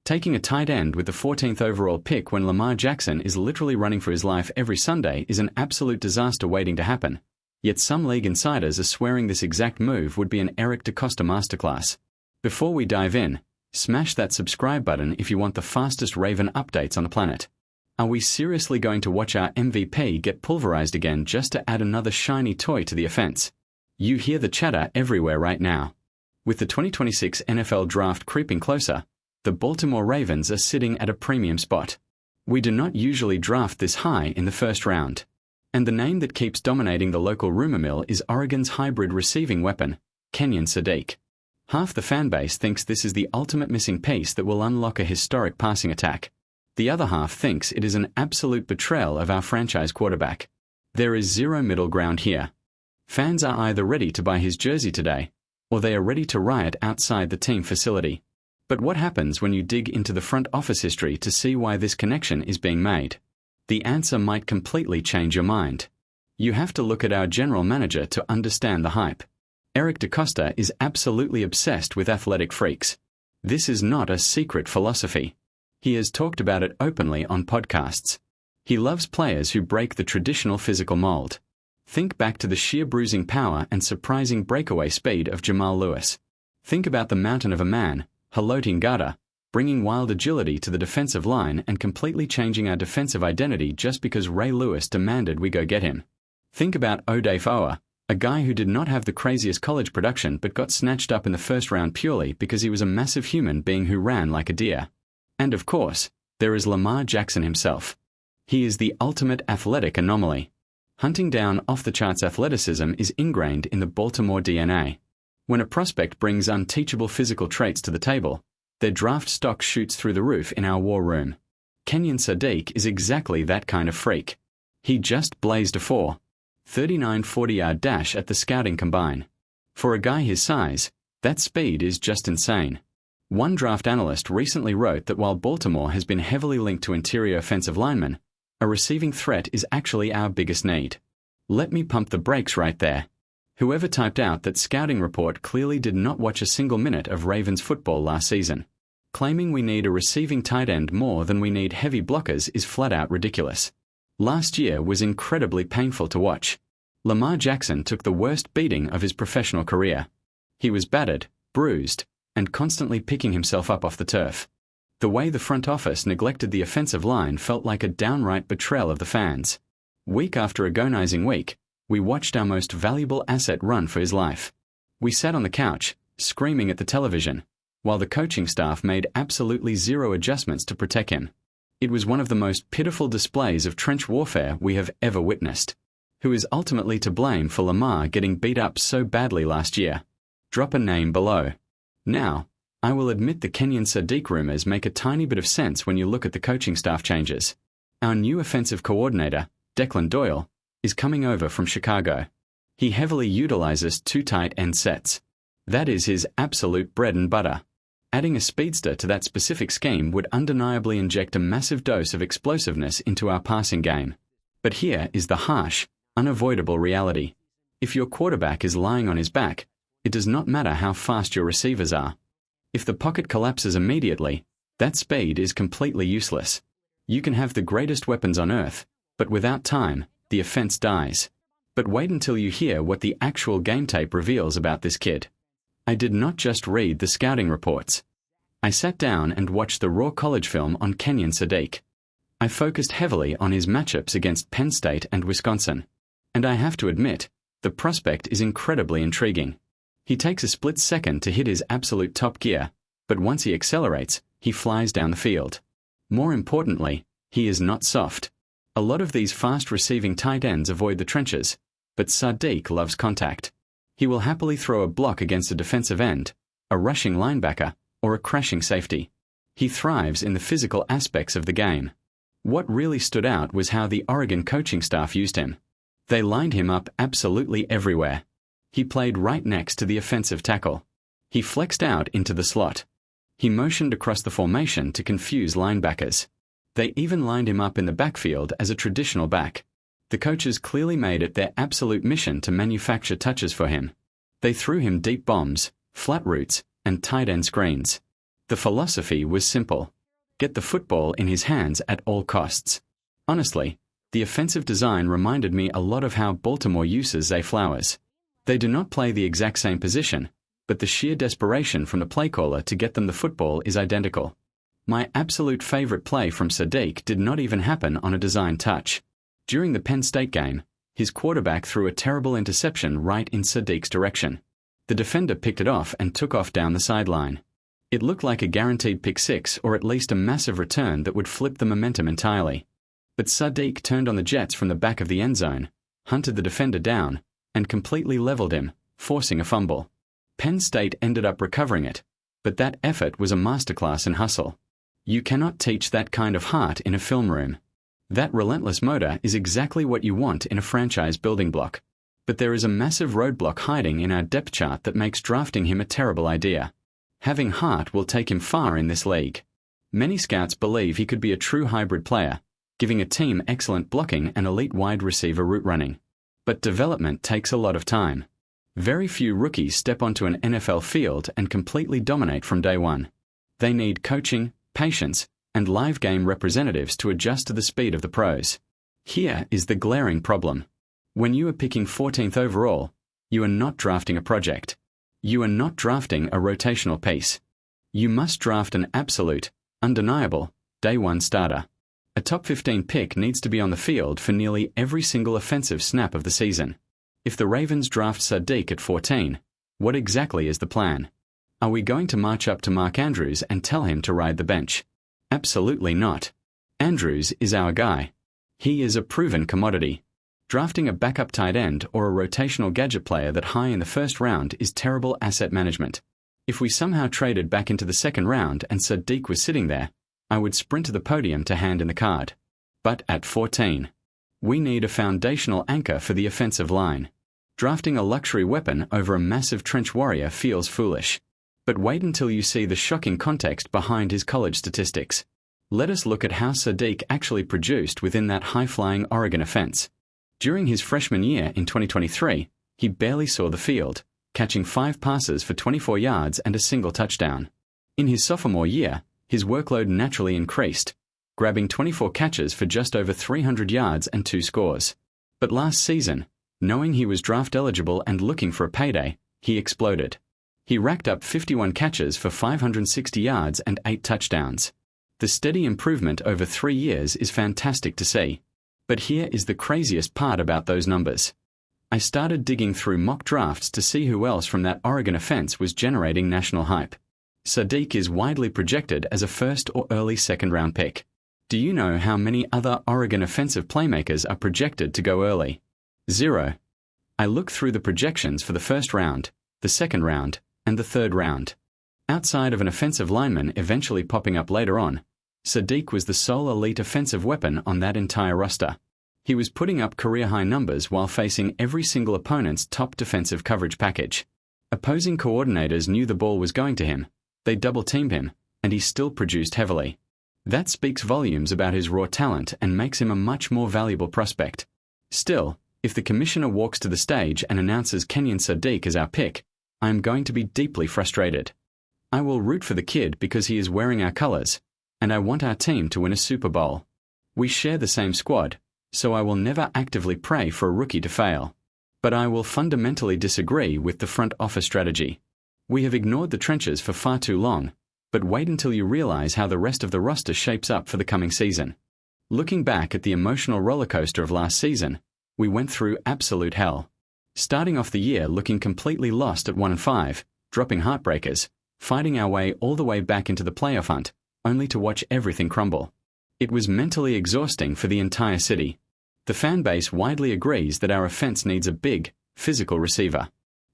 Taking a tight end with the 14th overall pick when Lamar Jackson is literally running for his life every Sunday is an absolute disaster waiting to happen. Yet some league insiders are swearing this exact move would be an Eric DeCosta masterclass. Before we dive in, smash that subscribe button if you want the fastest Raven updates on the planet. Are we seriously going to watch our MVP get pulverized again just to add another shiny toy to the offense? You hear the chatter everywhere right now. With the 2026 NFL Draft creeping closer, the Baltimore Ravens are sitting at a premium spot. We do not usually draft this high in the first round. And the name that keeps dominating the local rumor mill is Oregon's hybrid receiving weapon, Kenyon Sadiq. Half the fanbase thinks this is the ultimate missing piece that will unlock a historic passing attack. The other half thinks it is an absolute betrayal of our franchise quarterback. There is zero middle ground here. Fans are either ready to buy his jersey today, or they are ready to riot outside the team facility. But what happens when you dig into the front office history to see why this connection is being made? The answer might completely change your mind. You have to look at our general manager to understand the hype. Eric DeCosta is absolutely obsessed with athletic freaks. This is not a secret philosophy. He has talked about it openly on podcasts. He loves players who break the traditional physical mold. Think back to the sheer bruising power and surprising breakaway speed of Jamal Lewis. Think about the mountain of a man, Haloti Ngata, bringing wild agility to the defensive line and completely changing our defensive identity just because Ray Lewis demanded we go get him. Think about Odafe Oweh, a guy who did not have the craziest college production but got snatched up in the first round purely because he was a massive human being who ran like a deer. And of course, there is Lamar Jackson himself. He is the ultimate athletic anomaly. Hunting down off-the-charts athleticism is ingrained in the Baltimore DNA. When a prospect brings unteachable physical traits to the table, their draft stock shoots through the roof in our war room. Kenyon Sadiq is exactly that kind of freak. He just blazed a 4.39 40-yard dash at the scouting combine. For a guy his size, that speed is just insane. One draft analyst recently wrote that while Baltimore has been heavily linked to interior offensive linemen, a receiving threat is actually our biggest need. Let me pump the brakes right there. Whoever typed out that scouting report clearly did not watch a single minute of Ravens football last season. Claiming we need a receiving tight end more than we need heavy blockers is flat out ridiculous. Last year was incredibly painful to watch. Lamar Jackson took the worst beating of his professional career. He was battered, bruised, and constantly picking himself up off the turf. The way the front office neglected the offensive line felt like a downright betrayal of the fans. Week after agonizing week, we watched our most valuable asset run for his life. We sat on the couch, screaming at the television, while the coaching staff made absolutely zero adjustments to protect him. It was one of the most pitiful displays of trench warfare we have ever witnessed. Who is ultimately to blame for Lamar getting beat up so badly last year? Drop a name below. Now, I will admit the Kenyon Sadiq rumors make a tiny bit of sense when you look at the coaching staff changes. Our new offensive coordinator, Declan Doyle, is coming over from Chicago. He heavily utilizes two tight end sets. That is his absolute bread and butter. Adding a speedster to that specific scheme would undeniably inject a massive dose of explosiveness into our passing game. But here is the harsh, unavoidable reality. If your quarterback is lying on his back, it does not matter how fast your receivers are. If the pocket collapses immediately, that speed is completely useless. You can have the greatest weapons on earth, but without time, the offense dies. But wait until you hear what the actual game tape reveals about this kid. I did not just read the scouting reports. I sat down and watched the raw college film on Kenyon Sadiq. I focused heavily on his matchups against Penn State and Wisconsin. And I have to admit, the prospect is incredibly intriguing. He takes a split second to hit his absolute top gear, but once he accelerates, he flies down the field. More importantly, he is not soft. A lot of these fast receiving tight ends avoid the trenches, but Sadiq loves contact. He will happily throw a block against a defensive end, a rushing linebacker, or a crashing safety. He thrives in the physical aspects of the game. What really stood out was how the Oregon coaching staff used him. They lined him up absolutely everywhere. He played right next to the offensive tackle. He flexed out into the slot. He motioned across the formation to confuse linebackers. They even lined him up in the backfield as a traditional back. The coaches clearly made it their absolute mission to manufacture touches for him. They threw him deep bombs, flat routes, and tight end screens. The philosophy was simple. get the football in his hands at all costs. Honestly, the offensive design reminded me a lot of how Baltimore uses Zay Flowers. They do not play the exact same position, but the sheer desperation from the play caller to get them the football is identical. My absolute favorite play from Sadiq did not even happen on a design touch. During the Penn State game, his quarterback threw a terrible interception right in Sadiq's direction. The defender picked it off and took off down the sideline. It looked like a guaranteed pick six or at least a massive return that would flip the momentum entirely. But Sadiq turned on the Jets from the back of the end zone, hunted the defender down, and completely leveled him, forcing a fumble. Penn State ended up recovering it, but that effort was a masterclass in hustle. You cannot teach that kind of heart in a film room. That relentless motor is exactly what you want in a franchise building block. But there is a massive roadblock hiding in our depth chart that makes drafting him a terrible idea. Having heart will take him far in this league. Many scouts believe he could be a true hybrid player, giving a team excellent blocking and elite wide receiver route running. But development takes a lot of time. Very few rookies step onto an NFL field and completely dominate from day one. They need coaching, patience, and live game representatives to adjust to the speed of the pros. Here is the glaring problem. When you are picking 14th overall, you are not drafting a project. You are not drafting a rotational piece. You must draft an absolute, undeniable, day one starter. A top 15 pick needs to be on the field for nearly every single offensive snap of the season. If the Ravens draft Sadiq at 14, what exactly is the plan? Are we going to march up to Mark Andrews and tell him to ride the bench? Absolutely not. Andrews is our guy. He is a proven commodity. Drafting a backup tight end or a rotational gadget player that high in the first round is terrible asset management. If we somehow traded back into the second round and Sadiq was sitting there, I would sprint to the podium to hand in the card. But at 14, we need a foundational anchor for the offensive line. Drafting a luxury weapon over a massive trench warrior feels foolish. But wait until you see the shocking context behind his college statistics. Let us look at how Sadiq actually produced within that high-flying Oregon offense. During his freshman year in 2023, he barely saw the field, catching 5 passes for 24 yards and a single touchdown. In his sophomore year, his workload naturally increased, grabbing 24 catches for just over 300 yards and 2 scores. But last season, knowing he was draft eligible and looking for a payday, he exploded. He racked up 51 catches for 560 yards and 8 touchdowns. The steady improvement over 3 years is fantastic to see. But here is the craziest part about those numbers. I started digging through mock drafts to see who else from that Oregon offense was generating national hype. Sadiq is widely projected as a first or early second-round pick. Do you know how many other Oregon offensive playmakers are projected to go early? 0. I looked through the projections for the first round, the second round, and the third round. Outside of an offensive lineman eventually popping up later on, Sadiq was the sole elite offensive weapon on that entire roster. He was putting up career-high numbers while facing every single opponent's top defensive coverage package. Opposing coordinators knew the ball was going to him, they double-teamed him, and he still produced heavily. That speaks volumes about his raw talent and makes him a much more valuable prospect. Still, if the commissioner walks to the stage and announces Kenyon Sadiq as our pick, I am going to be deeply frustrated. I will root for the kid because he is wearing our colors, and I want our team to win a Super Bowl. We share the same squad, so I will never actively pray for a rookie to fail. But I will fundamentally disagree with the front office strategy. We have ignored the trenches for far too long, but wait until you realize how the rest of the roster shapes up for the coming season. Looking back at the emotional rollercoaster of last season, we went through absolute hell. Starting off the year looking completely lost at 1-5, dropping heartbreakers, fighting our way all the way back into the playoff hunt, only to watch everything crumble. It was mentally exhausting for the entire city. The fan base widely agrees that our offense needs a big, physical receiver.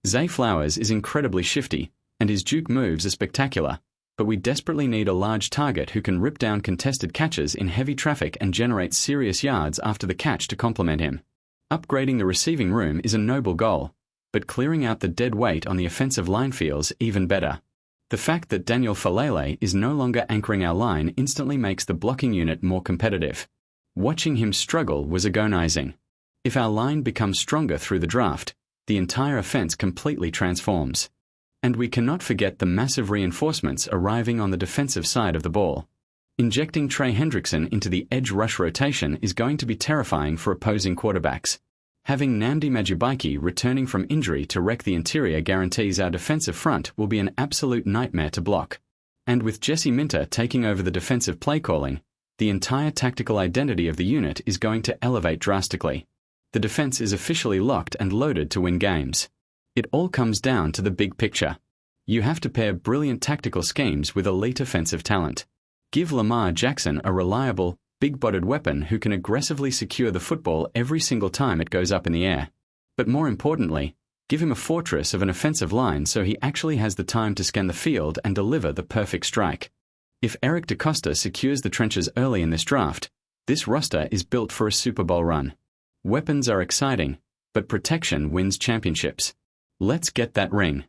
Zay Flowers is incredibly shifty, and his juke moves are spectacular, but we desperately need a large target who can rip down contested catches in heavy traffic and generate serious yards after the catch to complement him. Upgrading the receiving room is a noble goal, but clearing out the dead weight on the offensive line feels even better. The fact that Daniel Falele is no longer anchoring our line instantly makes the blocking unit more competitive. Watching him struggle was agonizing. If our line becomes stronger through the draft, the entire offense completely transforms. And we cannot forget the massive reinforcements arriving on the defensive side of the ball. Injecting Trey Hendrickson into the edge rush rotation is going to be terrifying for opposing quarterbacks. Having Nnamdi Madubuike returning from injury to wreck the interior guarantees our defensive front will be an absolute nightmare to block. And with Jesse Minter taking over the defensive play calling, the entire tactical identity of the unit is going to elevate drastically. The defense is officially locked and loaded to win games. It all comes down to the big picture. You have to pair brilliant tactical schemes with elite offensive talent. Give Lamar Jackson a reliable, big-bodied weapon who can aggressively secure the football every single time it goes up in the air. But more importantly, give him a fortress of an offensive line so he actually has the time to scan the field and deliver the perfect strike. If Eric DeCosta secures the trenches early in this draft, this roster is built for a Super Bowl run. Weapons are exciting, but protection wins championships. Let's get that ring.